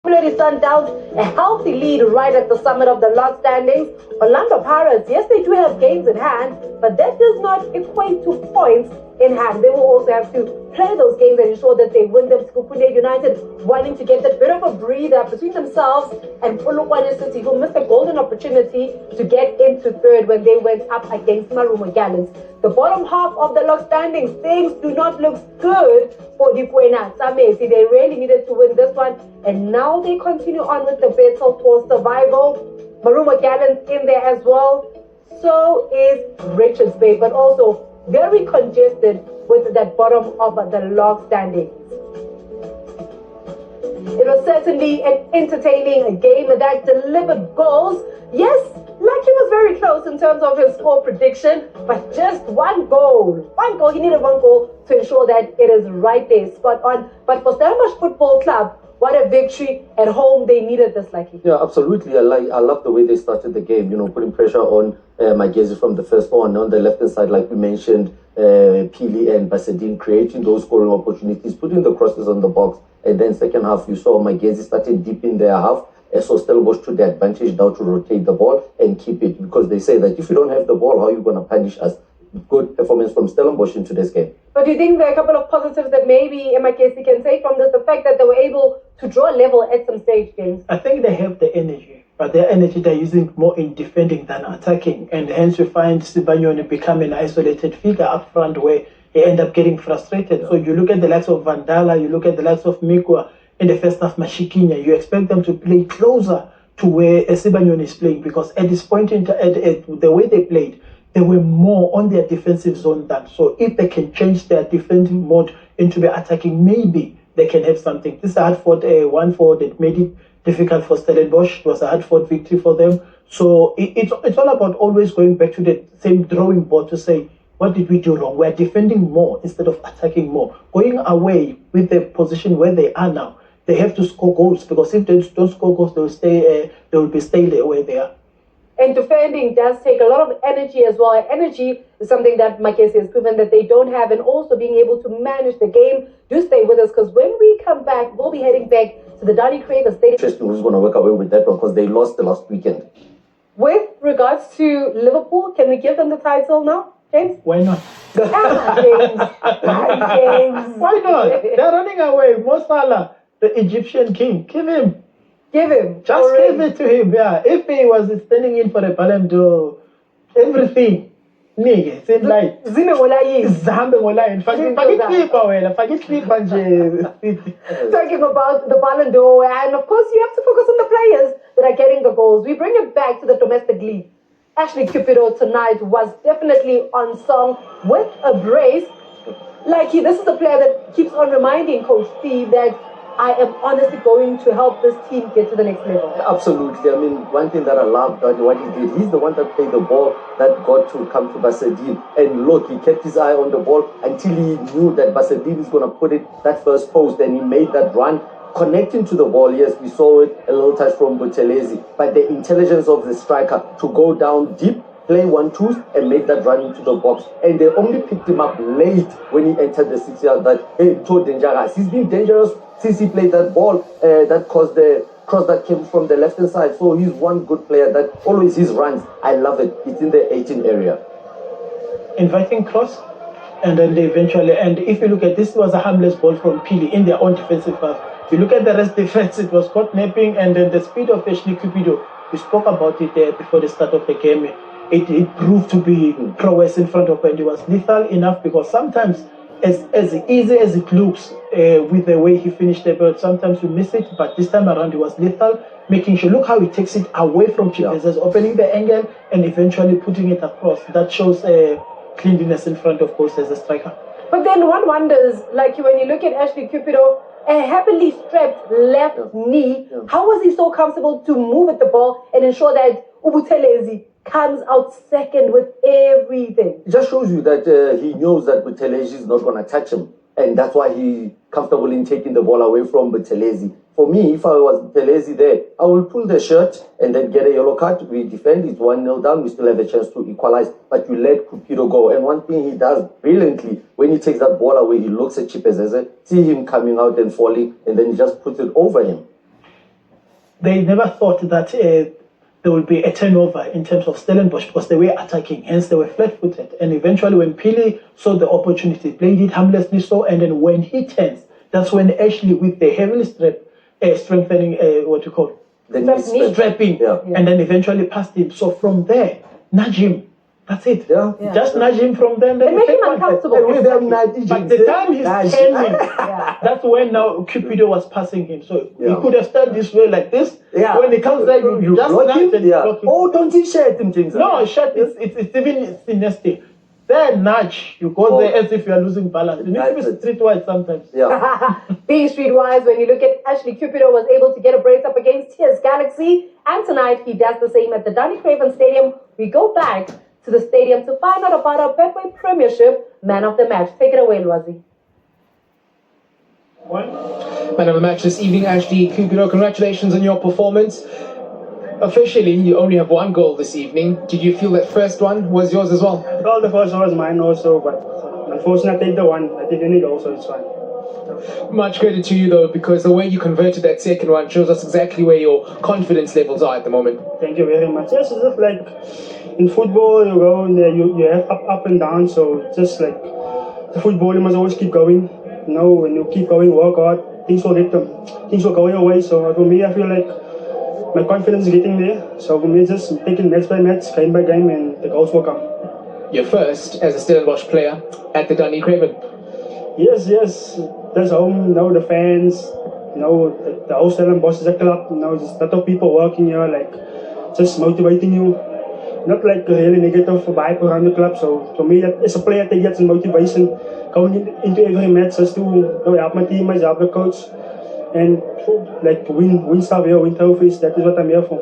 Mamelodi Sundowns, a healthy lead right at the summit of the log standings. Orlando Pirates, yes, they do have games in hand, but that does not equate to points in hand. They will also have to play those games and ensure that they win them. Skopune United wanting to get that bit of a breather between themselves and Polokwane City, who missed a golden opportunity to get into third when they went up against Marumo Gallants. The bottom half of the log standings, things do not look good for Dikwena Samesi. They really needed to win this one, and now they continue on with the battle for survival. Marumo Gallants in there as well. So is Richards Bay, but also very congested with that bottom of the log standings. It was certainly an entertaining game that delivered goals. Yes, Lucky was very close in terms of his score prediction, but just one goal. He needed one goal to ensure that it is right there, spot on. But for Stellenbosch Football Club, what a victory at home. They needed this, Lucky. Yeah, absolutely. I love the way they started the game, putting pressure on Magesi from the first one. On the left-hand side, like we mentioned, Pili and Basedin creating those scoring opportunities, putting the crosses on the box. And then second half, you saw Magesi starting deep in their half. So Stellenbosch took the advantage now to rotate the ball and keep it, because they say that if you don't have the ball, how are you going to punish us? Good performance from Stellenbosch in today's game. But do you think there are a couple of positives that maybe Magesi can take from this? The fact that they were able to draw a level at some stage games. I think they have the energy, but their energy they're using more in defending than attacking. And hence we find Sibanyoni become an isolated figure up front where he end up getting frustrated. So you look at the likes of Vandala, you look at the likes of Mikwa in the first half, Mashikinya, you expect them to play closer to where Sibanyoni is playing, because at this point in the way they played, they were more on their defensive zone than. So if they can change their defending mode into the attacking, maybe they can have something. This is a hard-fought 1-4 that made it difficult for Stellenbosch. It was a hard-fought victory for them. So it's all about always going back to the same drawing board to say, what did we do wrong? We're defending more instead of attacking more. Going away with the position where they are now, they have to score goals, because if they don't score goals, they will be staying where they are. And defending does take a lot of energy as well. Energy is something that Magesi has proven that they don't have, and also being able to manage the game. Do stay with us, because when we come back, we'll be heading back to the Danny Craver Stadium. Interesting who's going to work away with that one, because they lost the last weekend. With regards to Liverpool, can we give them the title now, James? Why not? James. James. Why not? They're running away. Mo Salah, the Egyptian king, give him. Give him. Just give it to him, yeah. If he was standing in for a Ballon d'Or, everything, nigga, it's in light. Zime ngolayi. Zambe ngolayi. Forget FIFA nje. Talking about the Ballon d'Or, and of course you have to focus on the players that are getting the goals. We bring it back to the domestic league. Ashley Cupido tonight was definitely on song with a brace. This is the player that keeps on reminding Coach Steve that I am honestly going to help this team get to the next level. Absolutely. I mean, one thing that I love about what he did, he's the one that played the ball that got to come to Basedin. And look, he kept his eye on the ball until he knew that Basedin is going to put it that first post, and he made that run. Connecting to the ball, yes, we saw it, a little touch from Buthelezi, but the intelligence of the striker to go down deep, play 1-2s, and make that run into the box. And they only picked him up late when he entered the 6-yard. That, hey, too dangerous. He's been dangerous since he played that ball that caused the cross that came from the left-hand side. So he's one good player that always his runs. I love it. It's in the 18 area. Inviting cross, and then they eventually, and if you look at this, was a harmless ball from Pili in their own defensive half. You look at the rest defense, it was caught napping, and then the speed of Ashley Cupido, we spoke about it before the start of the game. It proved to be prowess in front of him. It was lethal enough, because sometimes, as easy as it looks with the way he finished the ball, sometimes you miss it, but this time around it was lethal, making sure, look how he takes it away from Chipezes, opening the angle and eventually putting it across. That shows cleanliness in front of goals as a striker. But then one wonders, when you look at Ashley Cupido, a heavily strapped left knee, how was he so comfortable to move at the ball and ensure that Ubuthelezi comes out second with everything? It just shows you that he knows that Buthelezi is not going to touch him. And that's why he's comfortable in taking the ball away from Buthelezi. For me, if I was Buthelezi there, I will pull the shirt and then get a yellow card. We defend, it's 1-0 down, we still have a chance to equalize. But you let Cupido go. And one thing he does brilliantly, when he takes that ball away, he looks at Chipezeze, see him coming out and falling, and then he just puts it over him. they never thought that there will be a turnover in terms of Stellenbosch because they were attacking, hence they were flat-footed. And eventually when Pili saw the opportunity, played it harmlessly so, and then when he turns, that's when Ashley, with the heavily strengthening, what you call strapping, and then eventually passed him. So from there, nudge him. That's it. Just nudge him from there. They make him uncomfortable. But the time he's turning, that's when now Cupido was passing him. So he could have started this way like this. When he comes there, you just block nudge him. and block him. Oh, don't you share him, James? No, shut. It's even sinister. There, nudge. You go there as if you are losing balance. You need to be streetwise sometimes. Being streetwise, when you look at Ashley, Cupido was able to get a brace up against his Galaxy, and tonight he does the same at the Danny Craven Stadium. We go back to the stadium to find out about our Betway Premiership Man of the Match. Take it away, Lwazi. Man of the match this evening, Ashley Cupido. Congratulations on your performance. Officially, you only have one goal this evening. Did you feel that first one was yours as well? Well, the first one was mine also, but unfortunately I take the one. I take any goal, so it's fine. Much credit to you though, because the way you converted that second one shows us exactly where your confidence levels are at the moment. Thank you very much. Yes, it's just like in football, you go in there, you have up and down, so just like the football, you must always keep going. You know, when you keep going, work hard, things will go your way. So for me, I feel like my confidence is getting there. So for me, just taking match by match, game by game, and the goals will come. You're first as a Stellenbosch player at the Danny Craven. Yes. That's home. You know, the fans. You know, the whole Stellenbosch is a club. You know, there's a lot of people working here, like just motivating you. Not like a really negative vibe around the club. So for me, as a player, I take that as motivation going into every match, just to help my teammates, help the coach, and like win stuff here, win trophies. That is what I'm here for.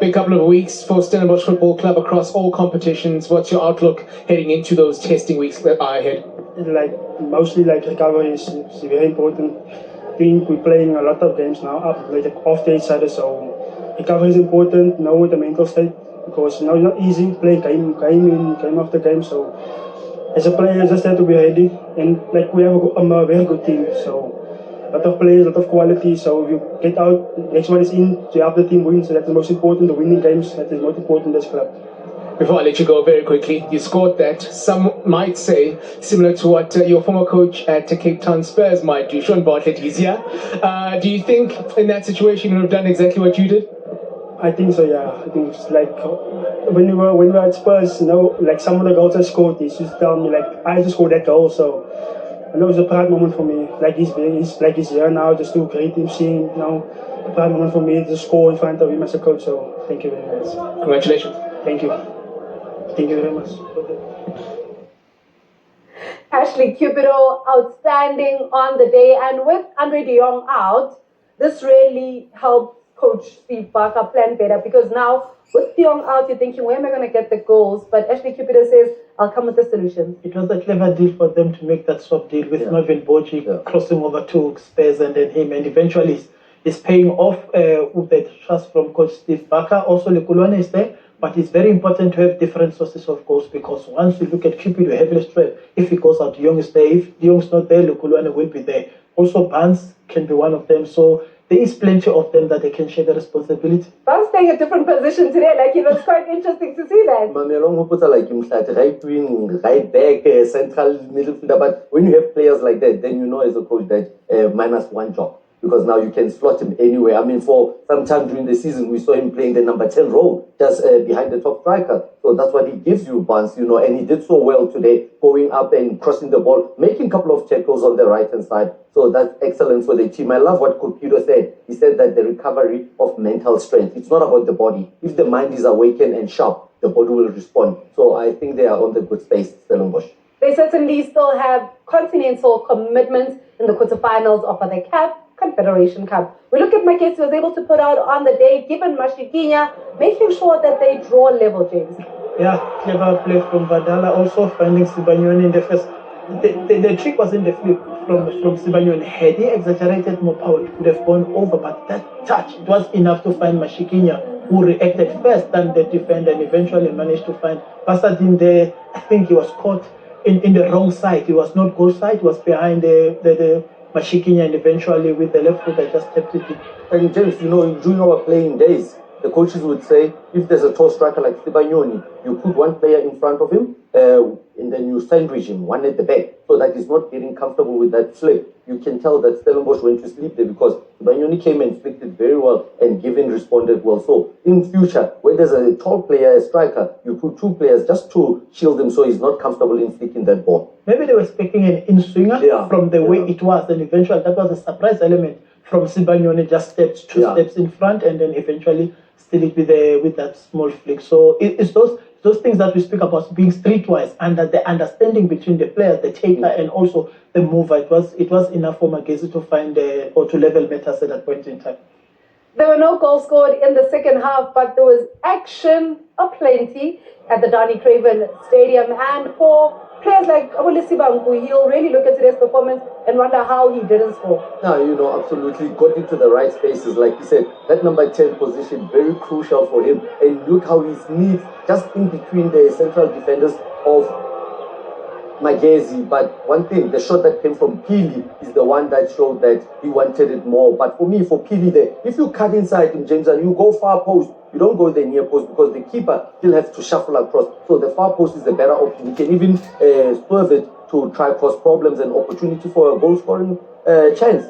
Big couple of weeks for Stellenbosch Football Club across all competitions. What's your outlook heading into those testing weeks that are ahead? Like mostly like recovery is very important. I think we're playing a lot of games now up like off each other, so recovery is important. Know the mental state, because it's not easy playing game in, game after game. So as a player, you just have to be ready, and like we have a very good team. So a lot of players, a lot of quality. So if you get out, next one is in to help the team win. So that's the most important. The winning games, that is most important in this club. Before I let you go very quickly, you scored that, some might say, similar to what your former coach at Cape Town Spurs might do. Sean Bartlett is here. Do you think in that situation you would have done exactly what you did? I think so, yeah. I think it's like when we were at Spurs, you know, like some of the goals I scored, he used to tell me like I just scored that goal. So I know it's a proud moment for me. Like he's here now, just to greet him, seeing, you know, a proud moment for me to score in front of him as a coach. So thank you very much. Congratulations. Thank you. Thank you very much. Ashley Cupido, outstanding on the day. And with Andre de Jong out, this really helped Coach Steve Barker plan better, because now with de Jong out, you're thinking, where am I going to get the goals? But Ashley Cupido says, I'll come with the solution. It was a clever deal for them to make that swap deal with Marvin Boji crossing over to Spurs and then him, and eventually it's paying off with the trust from Coach Steve Barker. Also, Lekulwane is there, but it's very important to have different sources of goals, because once you look at Cupido, heavily straight, if he goes out, de Jong is there. If de Jong's not there, Lekulwane will be there. Also, Barnes can be one of them. So there is plenty of them that they can share the responsibility. Barnes playing a different position today, like it was quite interesting to see that. Mamelong who puts like him like right wing, right back, central midfielder. But when you have players like that, then you know as a coach that minus one job, because now you can slot him anywhere. I mean, for some time during the season, we saw him playing the number 10 role, just behind the top striker. So that's what he gives you, Barnes, you know, and he did so well today, going up and crossing the ball, making a couple of tackles on the right-hand side. So that's excellent for the team. I love what Cupido said. He said that the recovery of mental strength, it's not about the body. If the mind is awakened and sharp, the body will respond. So I think they are on the good space, Stellenbosch. They certainly still have continental commitments in the quarterfinals of the Confederation Cup. We look at Magesi was able to put out on the day, given Mashikinya, making sure that they draw level, James. Yeah, clever play from Vadala, also finding Sibanyoni in the first. The trick was in the flip from Sibanyoni. Had he exaggerated more power, it would have gone over, but that touch, it was enough to find Mashikinya, who reacted first than the defender and eventually managed to find Pasadine there. I think he was caught in the wrong side. He was not goal side, he was behind the Mashikinya, and eventually with the left foot I just tapped it in. And James, during our playing days, the coaches would say, if there's a tall striker like Sibanyoni, you put one player in front of him, and then you sandwich him, one at the back, so that he's not getting comfortable with that flick. You can tell that Stellenbosch went to sleep there because Sibanyoni came and flicked it very well, and Given responded well. So in future, when there's a tall player, a striker, you put two players just to shield him so he's not comfortable in flicking that ball. Maybe they were expecting an in-swinger from the way it was, and eventually that was a surprise element from Sibanyoni, just steps, two steps in front, and then eventually still it with that small flick. So it's those things that we speak about being streetwise and that the understanding between the players, the taker, and also the mover. It was enough for Magesi to find or to level matters at that point in time. There were no goals scored in the second half, but there was action aplenty at the Donny Craven Stadium. And for players like Abulisi Banku, he'll really look at today's performance and wonder how he didn't score. No, absolutely. Got into the right spaces. Like you said, that number 10 position, very crucial for him. And look how he's neat, just in between the central defenders of Magesi. But one thing, the shot that came from Pili is the one that showed that he wanted it more. But for me, for Pili there, if you cut inside him, James, and you go far post, you don't go the near post because the keeper still has to shuffle across. So the far post is the better option. You can even swerve it to try cause problems and opportunity for a goal scoring chance.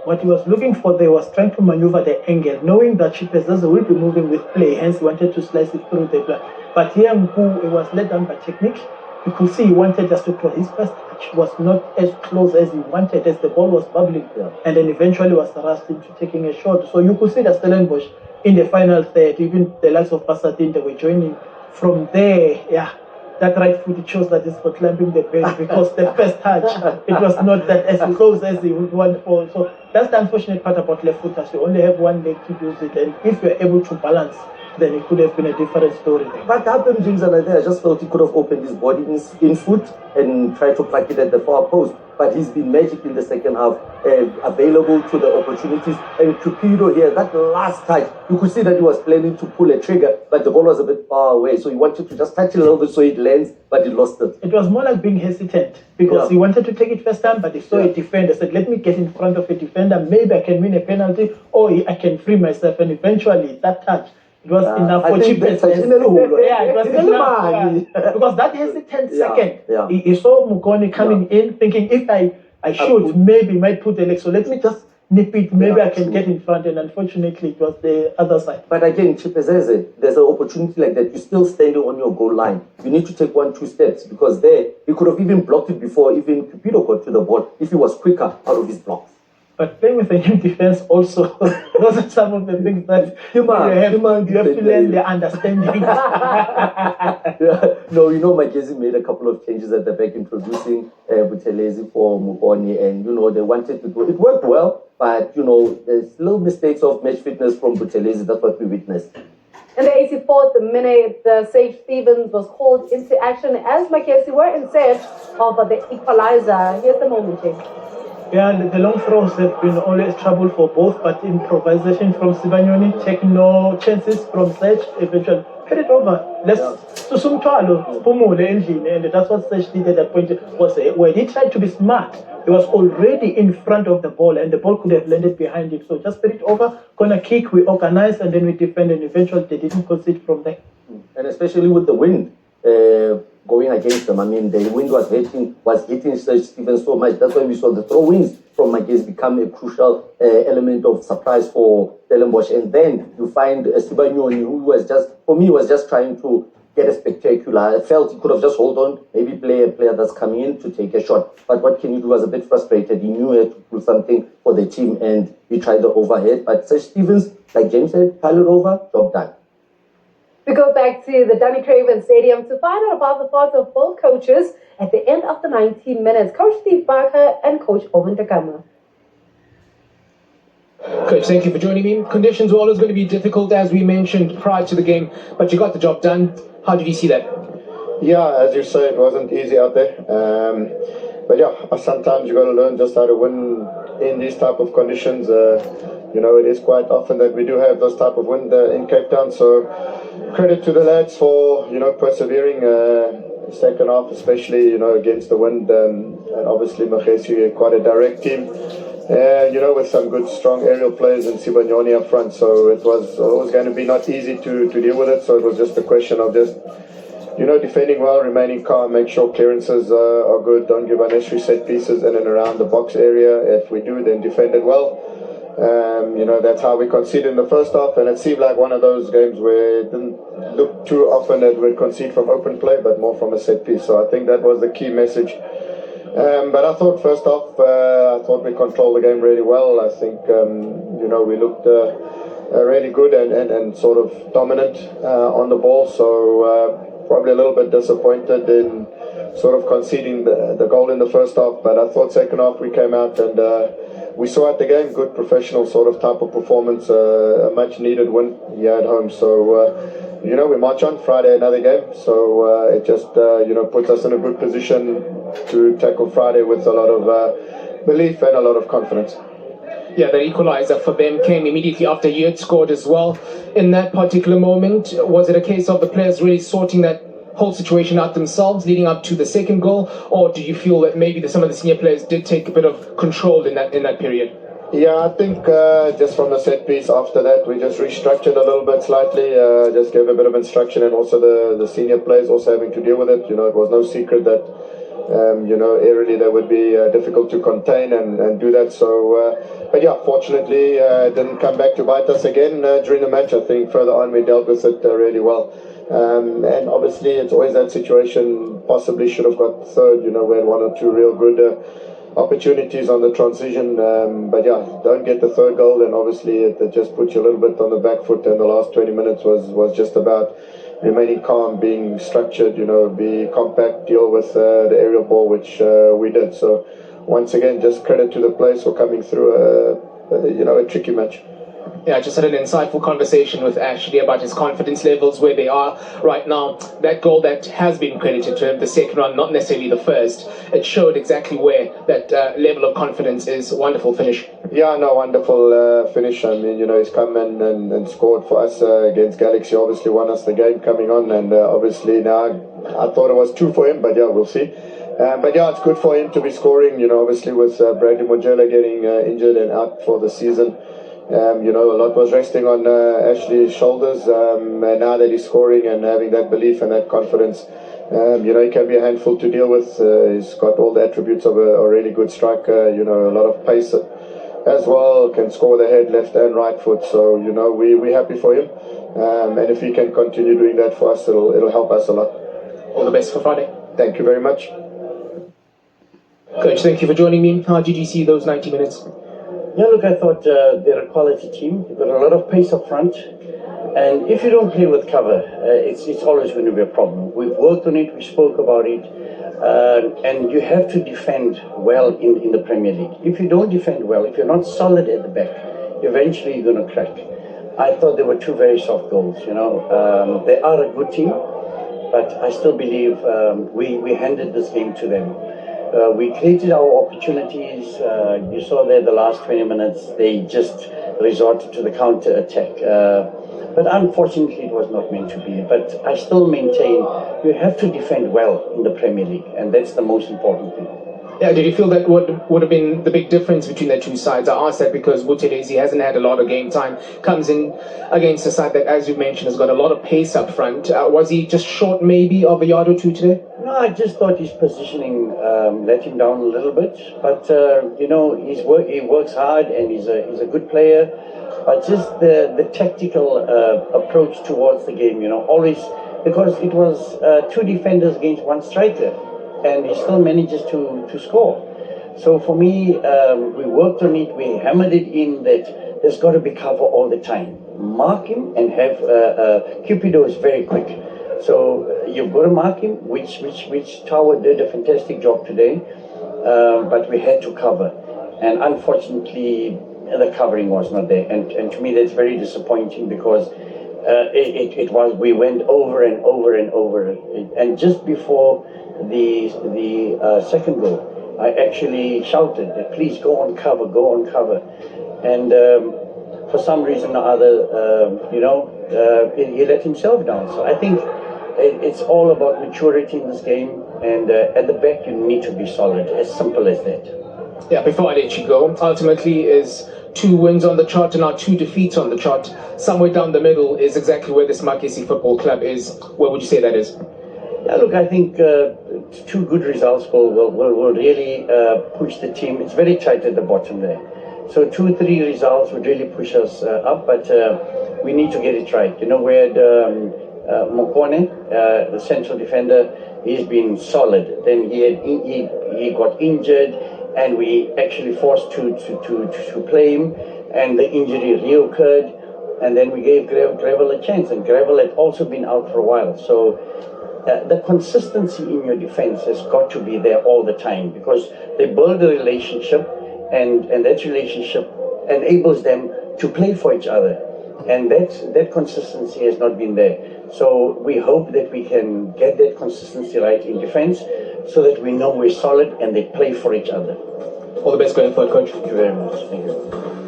What he was looking for there was trying to maneuver the angle, knowing that Chipezeze will be moving with play, hence he wanted to slice it through the block. But here Mpu was led down by technique. You could see he wanted just to cross. His first touch was not as close as he wanted, as the ball was bubbling. And then eventually was rushed into taking a shot. So you could see that Stellenbosch in the final third, even the likes of Pasadena, they were joining. From there, that right foot, it shows that it's for climbing the bench because the first touch, it was not that as close as he would want for. So that's the unfortunate part about left footers. You only have one leg to use it, and if you're able to balance, then it could have been a different story. What happened, James, and I just felt he could have opened his body in foot and tried to pluck it at the far post. But he's been magic in the second half, available to the opportunities. And Cupido here, that last touch, you could see that he was planning to pull a trigger, but the ball was a bit far away. So he wanted to just touch it a little bit so it lands, but he lost it. It was more like being hesitant because he wanted to take it first time, but he saw a defender, said, let me get in front of a defender, maybe I can win a penalty, or I can free myself. And eventually, that touch, it was enough for Chipezeze. It was enough. Because that hesitant second, he saw Mugoni coming in, thinking, if I shoot, maybe might put the leg. So let me just nip it, maybe I can get in front. And unfortunately, it was the other side. But again, Chipezeze, there's an opportunity like that. You're still standing on your goal line. You need to take 1-2 steps because there, he could have even blocked it before even Cupido got to the ball if he was quicker out of his blocks. But playing with a new defense also, those are some of the things that you have to learn the understanding. No, Magesi made a couple of changes at the back, introducing Buthelezi for Mugoni, and they wanted to do it. Worked well, but there's little mistakes of match fitness from Buthelezi. That's what we witnessed. In the 84th minute, Sage Stevens was called into action as Magesi were in search of the equalizer. Here's the moment, James. Yeah, the long throws have been always trouble for both, but improvisation from Sibanyoni, take no chances from Sage, eventually head it over. Let's Susumtwalo, Pumule, and that's what Sage did at that point. Was where he tried to be smart. He was already in front of the ball, and the ball could have landed behind him. So just put it over, corner kick, we organize, and then we defend, and eventually they didn't concede from there. And especially with the wind going against them. I mean, the wind was hitting Sage Stevens so much. That's why we saw the throw-ins from Magesi become a crucial element of surprise for Stellenbosch. And then you find Sibanyoni, who was just trying to get a spectacular. I felt he could have just hold on, maybe play a player that's coming in to take a shot. But what can you do? Was a bit frustrated. He knew he had to do something for the team, and he tried the overhead. But Sage Stevens, like James said, pile it over, job done. We go back to the Donny Craven Stadium to find out about the thoughts of both coaches at the end of the 19 minutes. Coach Steve Barker and Coach Owen Takama. Coach, thank you for joining me. Conditions were always going to be difficult, as we mentioned prior to the game, but you got the job done. How did you see that? Yeah, as you say, it wasn't easy out there. But yeah, sometimes you got to learn just how to win in these type of conditions. It is quite often that we do have those type of wind in Cape Town. So credit to the lads for persevering second half, especially, against the wind, and obviously Magesi, quite a direct team. With some good, strong aerial players and Sibanyoni up front. So it was always going to be not easy to deal with it. So it was just a question of just, defending well, remaining calm, make sure clearances are good, don't give unnecessary set pieces in and around the box area. If we do, then defend it well. That's how we conceded in the first half, and it seemed like one of those games where it didn't look too often that we'd concede from open play, but more from a set piece. So I think that was the key message. But I thought first off, I thought we controlled the game really well. I think, we looked really good and sort of dominant on the ball. So probably a little bit disappointed in sort of conceding the goal in the first half. But I thought second half we came out and we saw at the game good professional sort of type of performance, a much needed win here at home. So, we march on Friday, another game. So it just, puts us in a good position to tackle Friday with a lot of belief and a lot of confidence. Yeah, the equalizer for them came immediately after you had scored as well. In that particular moment, was it a case of the players really sorting that whole situation out themselves leading up to the second goal, or do you feel that maybe some of the senior players did take a bit of control in that period? Yeah, I think just from the set piece after that, we just restructured a little bit slightly, just gave a bit of instruction, and also the senior players also having to deal with it. It was no secret that, aerially that would be difficult to contain and do that. So, but yeah, fortunately, it didn't come back to bite us again during the match. I think further on we dealt with it really well. And obviously it's always that situation, possibly should have got third, we had one or two real good opportunities on the transition, but yeah, don't get the third goal, and obviously it just puts you a little bit on the back foot, and the last 20 minutes was just about remaining calm, being structured, be compact, deal with the aerial ball, which we did. So once again, just credit to the players for coming through a tricky match. Yeah, I just had an insightful conversation with Ashley about his confidence levels, where they are right now. That goal that has been credited to him, the second one, not necessarily the first, it showed exactly where that level of confidence is. Wonderful finish. Yeah, no, wonderful finish. I mean, he's come in and scored for us against Galaxy. Obviously won us the game coming on, and obviously now I thought it was 2 for him, but yeah, we'll see. But yeah, it's good for him to be scoring, obviously with Bradley Mojela getting injured and out for the season. A lot was resting on Ashley's shoulders, and now that he's scoring and having that belief and that confidence, he can be a handful to deal with. He's got all the attributes of a really good striker, a lot of pace as well, can score the head, left and right foot. So, we're happy for him, and if he can continue doing that for us, it'll help us a lot. All the best for Friday. Thank you very much. Coach, thank you for joining me. How did you see those 90 minutes? Yeah, look, I thought they're a quality team. They've got a lot of pace up front. And if you don't play with cover, it's always going to be a problem. We've worked on it, we spoke about it. And you have to defend well in the Premier League. If you don't defend well, if you're not solid at the back, eventually you're going to crack. I thought there were 2 very soft goals, They are a good team, but I still believe we handed this game to them. We created our opportunities. You saw there the last 20 minutes, they just resorted to the counter-attack. But unfortunately, it was not meant to be. But I still maintain you have to defend well in the Premier League, and that's the most important thing. Yeah, did you feel that would have been the big difference between the two sides? I asked that because Buthelezi hasn't had a lot of game time, comes in against a side that, as you mentioned, has got a lot of pace up front. Was he just short maybe of a yard or two today? No, I just thought his positioning let him down a little bit. But, he works hard and he's a good player. But just the tactical approach towards the game, always, because it was 2 defenders against 1 striker. And he still manages to score. So for me, we worked on it, we hammered it in that there's got to be cover all the time. Mark him and have Cupido is very quick. So you've got to mark him, which Tower did a fantastic job today, but we had to cover. And unfortunately, the covering was not there. And to me, that's very disappointing because we went over and over and over. And just before the second goal, I actually shouted, please go on cover, go on cover. And for some reason or other, he let himself down. So I think it's all about maturity in this game, and at the back you need to be solid. As simple as that. Yeah, before I let you go, ultimately is 2 wins on the chart and now 2 defeats on the chart. Somewhere down the middle is exactly where this Magesi Football Club is. Where would you say that is? Yeah, look, I think 2 good results will really push the team. It's very tight at the bottom there. So 2, 3 results would really push us up, but we need to get it right. You know, we had Mokone, the central defender, he's been solid. Then he got injured, and we actually forced to play him, and the injury reoccurred, and then we gave Gravel a chance, and Gravel had also been out for a while. So the consistency in your defense has got to be there all the time, because they build a relationship, and that relationship enables them to play for each other. And that consistency has not been there. So we hope that we can get that consistency right in defense, so that we know we're solid and they play for each other. All the best going forward, Coach. Thank you very much. Thank you.